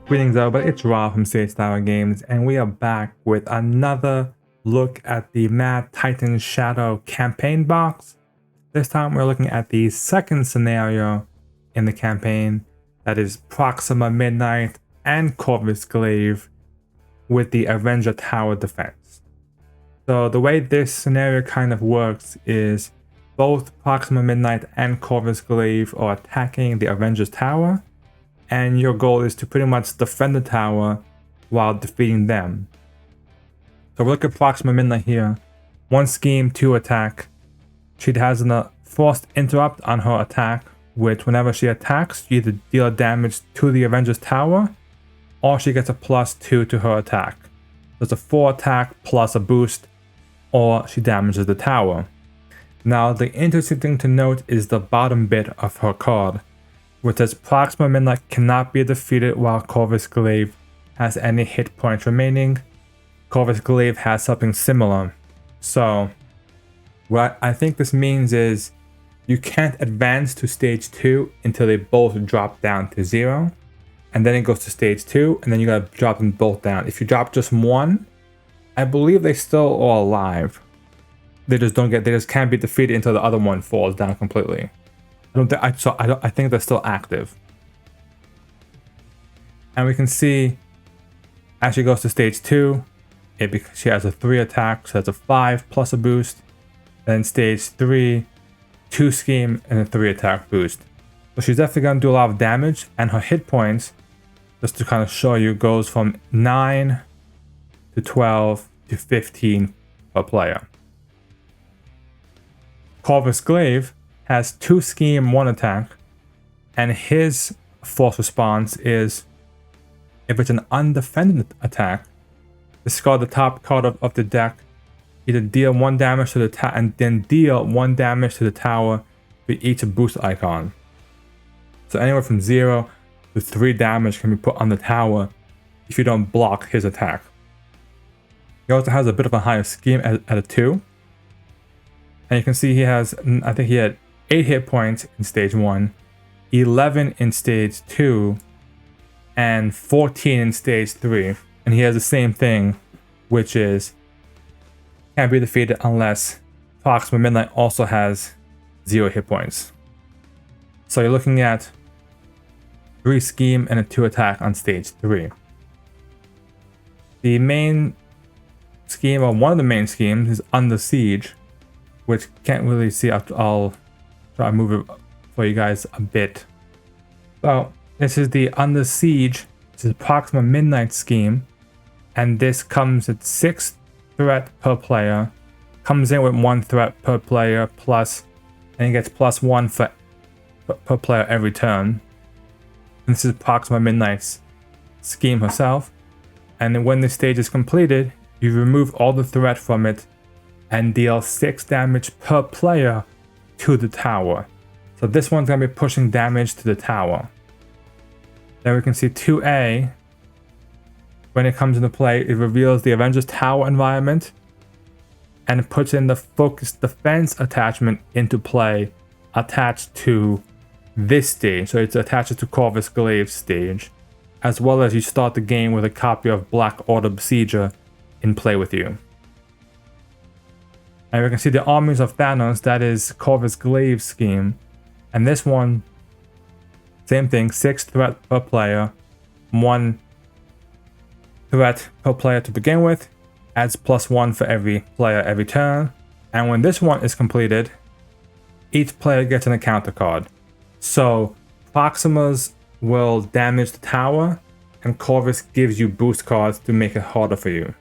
Greetings everybody, it's Rob from Stage Tower Games, and we are back with another look at the Mad Titan Shadow campaign box. This time we're looking at the second scenario in the campaign, that is Proxima Midnight and Corvus Glaive with the Avenger Tower defense. So the way this scenario kind of works is both Proxima Midnight and Corvus Glaive are attacking the Avenger's Tower, and your goal is to pretty much defend the tower while defeating them. So we look at Proxima Midnight here. 1 scheme, 2 attack. She has a forced interrupt on her attack, which whenever she attacks, you either deal damage to the Avenger's Tower, or she gets a +2 to her attack. There's a 4 attack plus a boost, or she damages the tower. Now the interesting thing to note is the bottom bit of her card, which says Proxima Midnight cannot be defeated while Corvus Glaive has any hit points remaining. Corvus Glaive has something similar. So what I think this means is you can't advance to stage 2 until they both drop down to 0. And then it goes to stage 2, and then you gotta drop them both down. If you drop just one, I believe they still are alive. They just can't be defeated until the other one falls down completely. I think they're still active. And we can see as she goes to stage 2, she has a 3 attack, so that's a 5 plus a boost. Then stage 3, 2 scheme and a 3 attack boost. So she's definitely going to do a lot of damage, and her hit points, just to kind of show you, goes from 9 to 12 to 15 per player. Corvus Glaive has 2 scheme, 1 attack, and his force response is, if it's an undefended attack, discard the top card of the deck, either deal 1 damage to the tower and then deal 1 damage to the tower for each boost icon. So anywhere from 0 to 3 damage can be put on the tower if you don't block his attack. He also has a bit of a higher scheme at a 2. And you can see he has, I think he had 8 hit points in stage 1, 11 in stage 2, and 14 in stage 3. And he has the same thing, which is can't be defeated unless Proxima Midnight also has 0 hit points. So you're looking at 3 scheme and a 2 attack on stage 3. The main scheme, or one of the main schemes, is Under Siege, which can't really see. I'll try to move it for you guys a bit. So this is the Under Siege. This is Proxima Midnight scheme, and this comes at 6 threat per player. Comes in with 1 threat per player plus, and it gets +1 per player every turn. And this is Proxima Midnight's scheme herself. And then when this stage is completed, you remove all the threat from it and deal 6 damage per player to the tower. So this one's going to be pushing damage to the tower. Then we can see 2A. When it comes into play, it reveals the Avenger's Tower environment, and it puts in the focused defense attachment into play attached to this stage. So it's attached to Corvus Glaive's stage, as well as you start the game with a copy of Black Order Besieger in play with you. And we can see the Armies of Thanos, that is Corvus Glaive's scheme. And this one, same thing, 6 threat per player, 1 threat per player to begin with, adds +1 for every player every turn. And when this one is completed, each player gets an encounter card. So Proximas will damage the tower, and Corvus gives you boost cards to make it harder for you.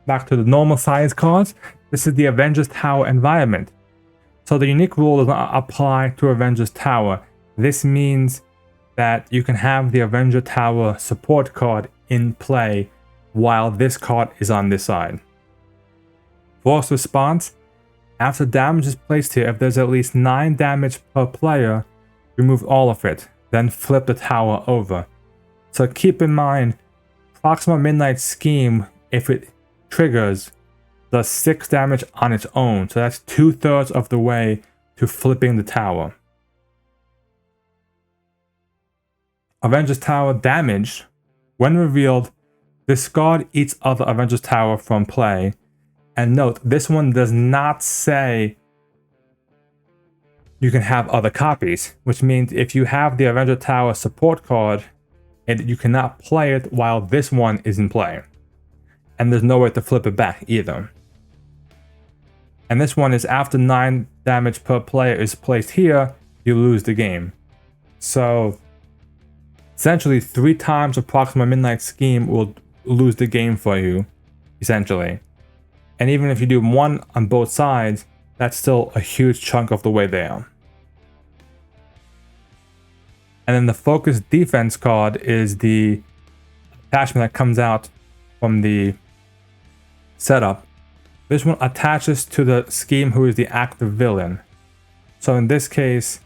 Back to the normal size cards. This is the Avenger's Tower environment. So the unique rule does not apply to Avenger's Tower. This means that you can have the Avenger Tower support card in play while this card is on this side. Force response. After damage is placed here, if there's at least 9 damage per player, remove all of it, then flip the tower over. So keep in mind, Proxima Midnight's scheme, if it triggers, does 6 damage on its own. So that's 2/3 of the way to flipping the tower. Avenger's Tower damage When revealed, discard each other Avenger's Tower from play. And note, this one does not say you can have other copies, which means if you have the Avenger Tower support card, you cannot play it while this one is in play. And there's no way to flip it back either. And this one is after 9 damage per player is placed here, you lose the game. So essentially 3 times a Proxima Midnight Scheme will lose the game for you, essentially. And even if you do 1 on both sides, that's still a huge chunk of the way there. And then the Focus Defense card is the attachment that comes out from the setup. This one attaches to the scheme who is the active villain. So in this case,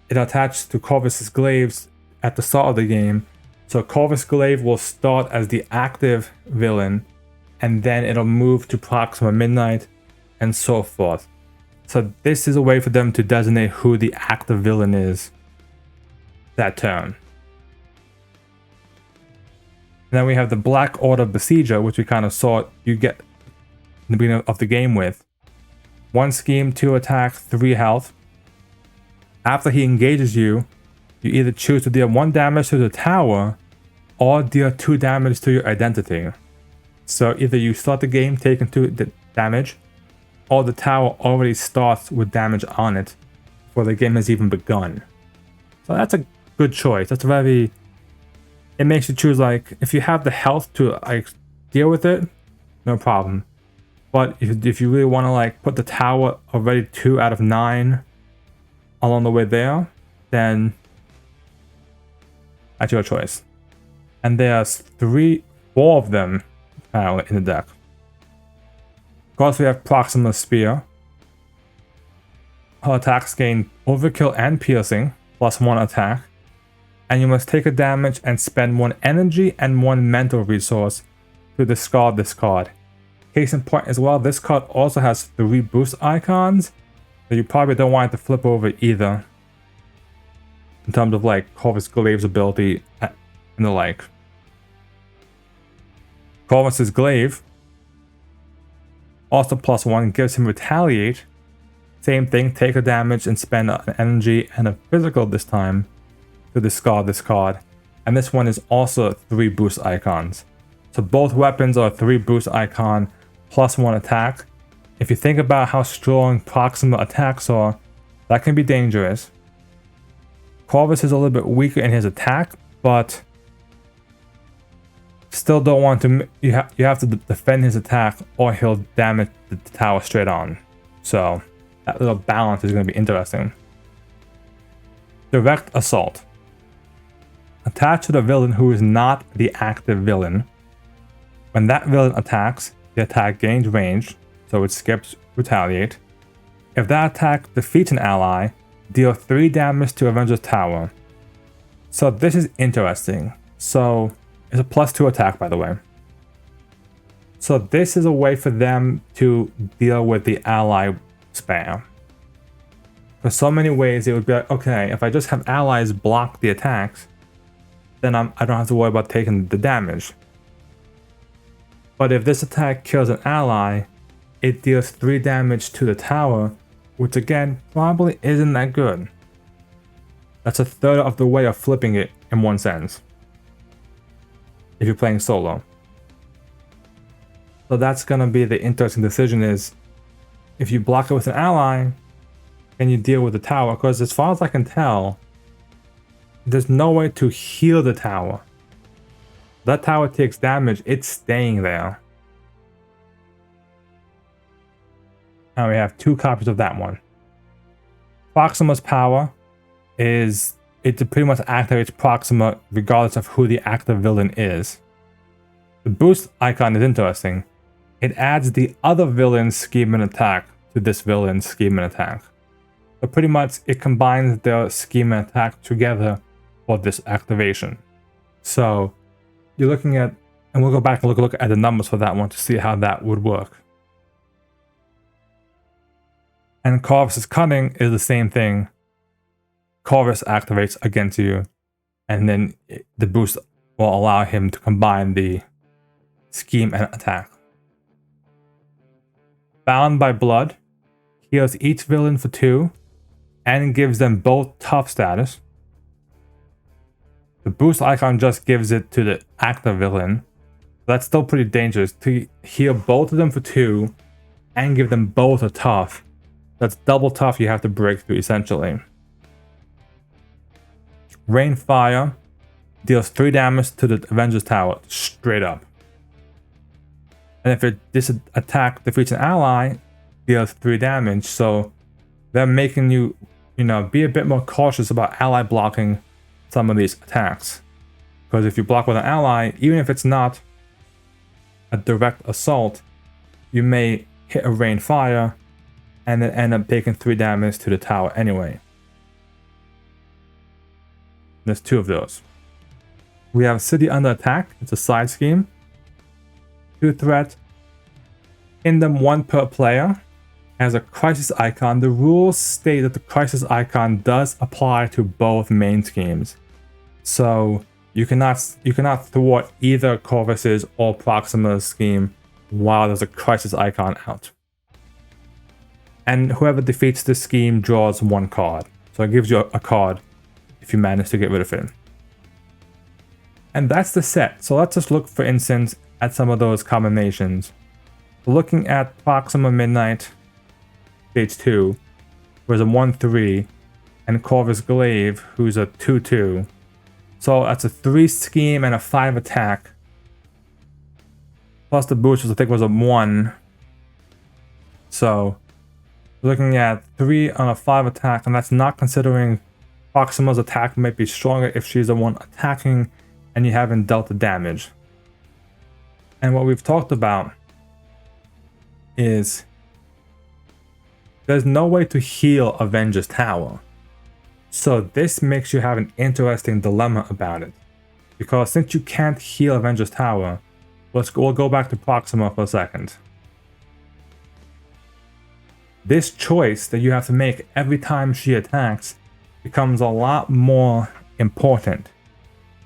it attaches to Corvus's Glaives at the start of the game. So Corvus Glaive will start as the active villain, and then it'll move to Proxima Midnight, and so forth. So this is a way for them to designate who the active villain is that turn. And then we have the Black Order Besieger, which we kind of saw you get in the beginning of the game with. 1 scheme, 2 attack, 3 health. After he engages you, you either choose to deal 1 damage to the tower or deal 2 damage to your identity. So either you start the game taking 2 damage, or the tower already starts with damage on it before the game has even begun. So that's a good choice. That's very... It makes you choose, like, if you have the health to like deal with it, no problem. But if you really want to like put the tower already 2 out of 9 along the way there, then that's your choice. And there's 4 of them in the deck. Of course, we have Proxima's Spear. Her attacks gain Overkill and Piercing, plus 1 attack. And you must take a damage and spend 1 energy and 1 mental resource to discard this card. Case in point as well, this card also has 3 boost icons, so you probably don't want it to flip over either. In terms of like Corvus Glaive's ability and the like. Corvus's Glaive, also plus 1, gives him Retaliate. Same thing, take a damage and spend an energy and a physical this time to discard this card. And this one is also 3 boost icons. So both weapons are 3 boost icon plus 1 attack. If you think about how strong Proxima attacks are, that can be dangerous. Corvus is a little bit weaker in his attack, but still don't want to... You have to defend his attack or he'll damage the tower straight on. So that little balance is going to be interesting. Direct Assault. Attached to the villain who is not the active villain. When that villain attacks, the attack gains range, so it skips Retaliate. If that attack defeats an ally, deal 3 damage to Avenger's Tower. So this is interesting. So it's a plus 2 attack, by the way. So this is a way for them to deal with the ally spam. For so many ways, it would be like, okay, if I just have allies block the attacks, then I don't have to worry about taking the damage. But if this attack kills an ally, it deals 3 damage to the tower, which again, probably isn't that good. That's a third of the way of flipping it in one sense, if you're playing solo. So that's gonna be the interesting decision is, if you block it with an ally, can you deal with the tower? Because as far as I can tell, there's no way to heal the tower. That tower takes damage, it's staying there. Now we have 2 copies of that one. Proxima's power is, it pretty much activates Proxima regardless of who the active villain is. The boost icon is interesting. It adds the other villain's scheme and attack to this villain's scheme and attack. So pretty much it combines their scheme and attack together for this activation. So you're looking at, and we'll go back and look at the numbers for that one to see how that would work. And Corvus's Cunning is the same thing. Corvus activates against you, and then the boost will allow him to combine the scheme and attack. Bound by Blood heals each villain for 2 and gives them both tough status. The boost icon just gives it to the active villain. That's still pretty dangerous to heal both of them for 2 and give them both a tough. That's double tough you have to break through essentially. Rain Fire deals 3 damage to the Avenger's tower straight up. And if this attack defeats an ally, deals 3 damage. So they're making you, be a bit more cautious about ally blocking some of these attacks. Because if you block with an ally, even if it's not a direct assault, you may hit a Rain Fire and then end up taking 3 damage to the tower anyway. There's 2 of those. We have City Under Attack. It's a side scheme. 2 threat. In them 1 per player. Has a crisis icon. The rules state that the crisis icon does apply to both main schemes. So you cannot thwart either Corvus's or Proxima's scheme while there's a crisis icon out. And whoever defeats this scheme draws 1 card. So it gives you a card if you manage to get rid of it. And that's the set. So let's just look, for instance, at some of those combinations. Looking at Proxima Midnight, stage 2, where's a 1/3, and Corvus Glaive, who's a 2/2. So that's a 3 scheme and a 5 attack. Plus the boost, which I think was a 1. So looking at 3 on a 5 attack, and that's not considering Proxima's attack might be stronger if she's the one attacking and you haven't dealt the damage. And what we've talked about is there's no way to heal Avenger's tower. So this makes you have an interesting dilemma about it. Because since you can't heal Avenger's tower, we'll go back to Proxima for a second. This choice that you have to make every time she attacks becomes a lot more important.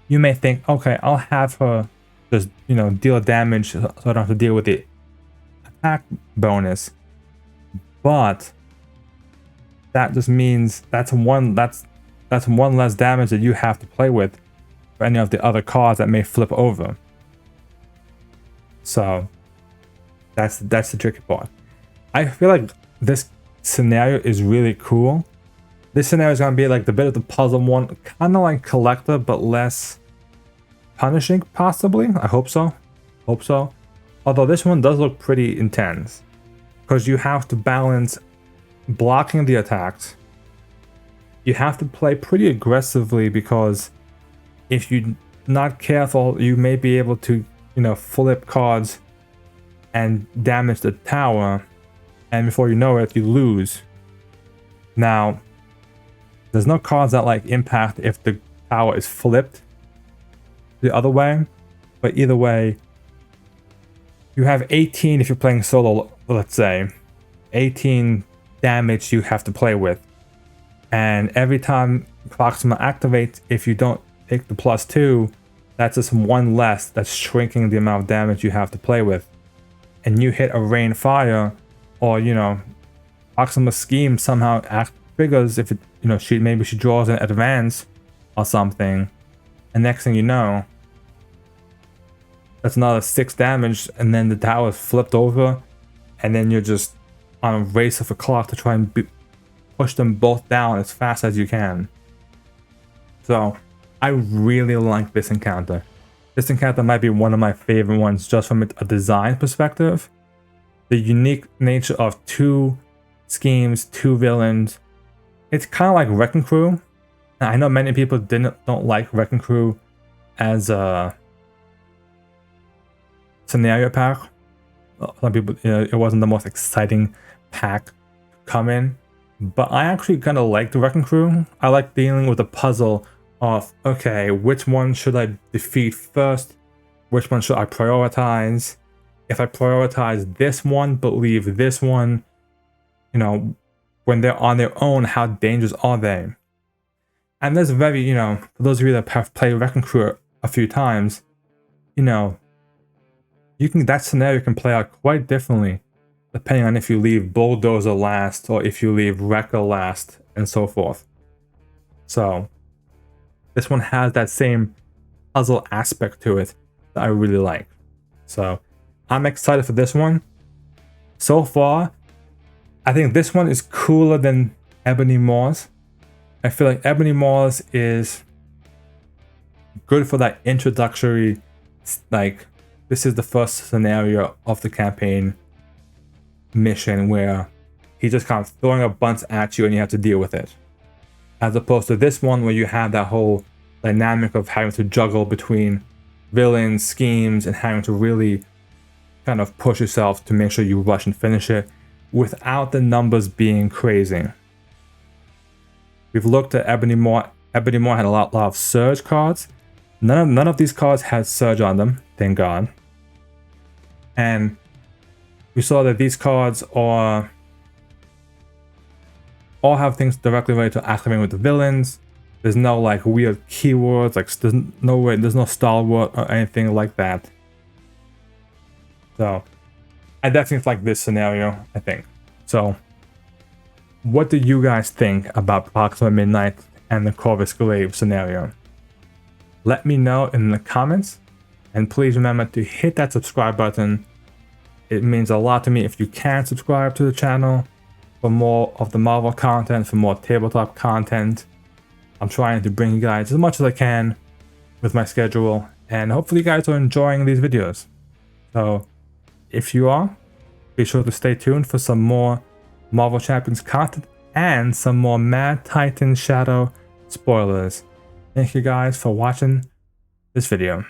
You may think, okay, I'll have her just, deal damage so I don't have to deal with the attack bonus. But that just means that's one less damage that you have to play with for any of the other cards that may flip over. So that's the tricky part. I feel like this scenario is really cool. This scenario is going to be like the bit of the puzzle one, kind of like Collector, but less punishing, possibly. I hope so. Although this one does look pretty intense, because you have to balance blocking the attacks. You have to play pretty aggressively, because if you're not careful, you may be able to, flip cards and damage the tower, and before you know it, you lose. Now, there's no cards that impact if the tower is flipped the other way, but either way, you have 18 if you're playing solo, let's say. 18 damage you have to play with. And every time Proxima activates, if you don't take the +2, that's just 1 less. That's shrinking the amount of damage you have to play with. And you hit a Rain Fire, or Proxima's scheme somehow triggers if it, maybe she draws an advance or something, and next thing you know, that's another 6 damage, and then the tower is flipped over, and then you're just on a race of a clock to try and push them both down as fast as you can. So I really like this encounter. This encounter might be one of my favorite ones just from a design perspective. The unique nature of 2 schemes, 2 villains. It's kind of like Wrecking Crew. I know many people don't like Wrecking Crew as a scenario pack. Some people, it wasn't the most exciting pack to come in. But I actually kind of like the Wrecking Crew. I like dealing with the puzzle of, okay, which one should I defeat first? Which one should I prioritize? If I prioritize this one but leave this one, when they're on their own, how dangerous are they? And there's very, for those of you that have played Wrecking Crew a few times, you know, that scenario can play out quite differently depending on if you leave Bulldozer last or if you leave Wrecker last and so forth. So this one has that same puzzle aspect to it that I really like. So I'm excited for this one. So far, I think this one is cooler than Ebony Moors. I feel like Ebony Moors is good for that introductory, like, this is the first scenario of the campaign mission where he's just kind of throwing a bunch at you and you have to deal with it. As opposed to this one where you have that whole dynamic of having to juggle between villains, schemes, and having to really kind of push yourself to make sure you rush and finish it without the numbers being crazy. We've looked at Ebony Moor. Ebony Moor had a lot of Surge cards. None of these cards had Surge on them, thank God. And we saw that these cards all have things directly related to activating with the villains. There's no like weird keywords, like there's no stalwart or anything like that. So I definitely like this scenario, I think. So what do you guys think about Proxima Midnight and the Corvus Glaive scenario? Let me know in the comments, and please remember to hit that subscribe button. It means a lot to me if you can subscribe to the channel for more of the Marvel content, for more tabletop content. I'm trying to bring you guys as much as I can with my schedule, and hopefully you guys are enjoying these videos. So if you are, be sure to stay tuned for some more Marvel Champions content and some more Mad Titan Shadow spoilers. Thank you guys for watching this video.